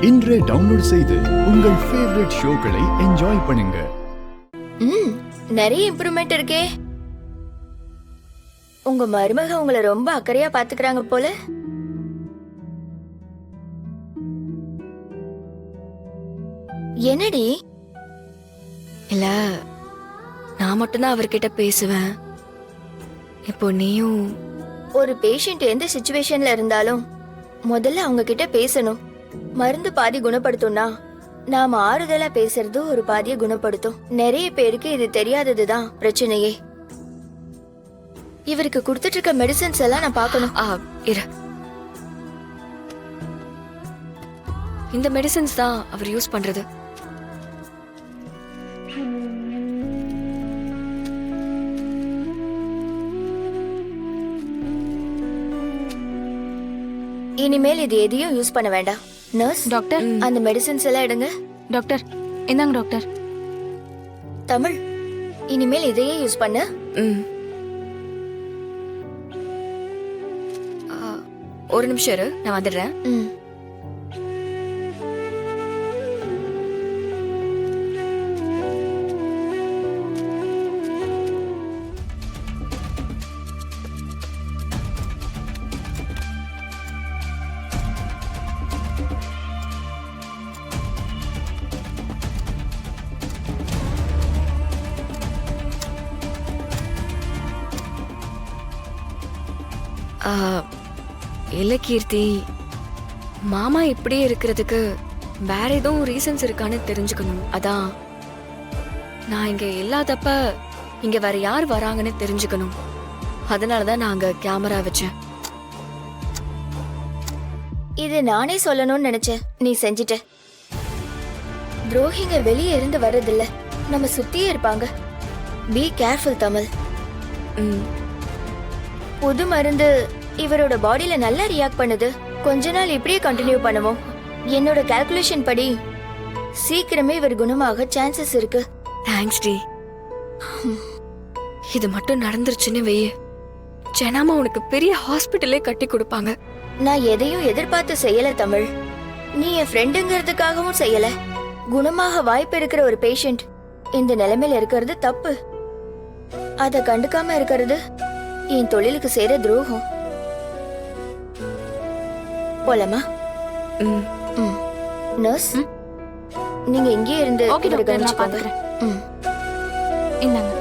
இன்றே டவுன்லோட் செய்து உங்கள் ஃபேவரட் ஷோக்களை என்ஜாய் பண்ணுங்க. நிறைய இம்ப்ரூவ்மெண்ட் இருக்கே. உங்க மருமக உங்களை ரொம்ப அக்கறையா பாத்துக்கிறாங்க போல. என்னடி? இல்ல, நான் மட்டும்தான் அவர்கிட்ட பேசுவேன். இப்போ நீயும் ஒரு பேஷண்ட் எந்த சிச்சுவேஷன்ல இருந்தாலும் முதல்ல அவங்க கிட்ட பேசணும். மருந்து பாதி குணப்படுத்தும்னா நாம ஆறுதலா பேசுறது ஒரு பாதியை குணப்படுத்தும். நிறைய பேருக்கு இது தெரியாததுதான் பிரச்சனையே. இவருக்கு கொடுத்துட்டு இருக்க மெடிசன்ஸ் எல்லாம் நான் பார்க்கணும். இரு, இந்த மெடிசன்ஸ் தான் அவர் யூஸ் பண்றது. இனிமேல் இது எதையும் யூஸ் பண்ண வேண்டாம். நர்ஸ், டாக்டர், அந்த மெடிசன்ஸ் எல்லாம் எடுங்க. டாக்டர் இந்தாங்க டாக்டர். தமிழ், இனிமேல் இதையே யூஸ் பண்ணு. ஒரு நிமிஷம் இரு, நான் வந்துடுறேன். இல்ல கீர்த்தி, மாமா இப்படியே இருக்கிறதுக்கு வேற எதுவும் ரீசன்ஸ் இருக்கான்னு தெரிஞ்சுக்கணும். அதான் நான் இங்க இல்லாதப்ப இங்க வேற யார் வராங்கன்னு தெரிஞ்சுக்கணும். அதனாலதான் நான் அங்க கேமரா வச்சேன். இது நானே சொல்லணும்னு நினைச்சேன், நீ செஞ்சிட்ட. துரோகிங்க வெளியே இருந்து வர்றதில்ல, நம்ம சுத்தியே இருப்பாங்க. Be careful Tamil. புது மருந்து இவரோட பாடியில நல்லா ரியாக்ட் பண்ணுது. கொஞ்ச நாள் இப்படியே கண்டினியூ பண்ணுவோம். என்னோட கால்குலேஷன் படி சீக்கிரமே இவர் குணமாக சான்சஸ் இருக்கு. தேங்க்ஸ் டி. இது மட்டும் நடந்துருச்சுன்னு வெய்ய, ஜனாமா உனக்கு பெரிய ஹாஸ்பிட்டலே கட்டி கொடுப்பாங்க. நான் எதையும் எதிர்பார்த்து செய்யல தமிழ். நீ என் ஃப்ரெண்டுங்கிறதுக்காகவும் செய்யல. குணமாக வாய்ப்பு இருக்கிற ஒரு பேஷண்ட் இந்த நிலைமையில இருக்கிறது தப்பு. அத கண்டுக்காம இருக்கிறது என் தொழிலுக்கு செய்யற துரோகம். போலாமா? நர்ஸ், நீங்க இங்கே இருந்து ஓகே டாக்டர், நான் கவனிச்சுக்கோங்க. பாத்துக்கிறேன். இந்தாங்க.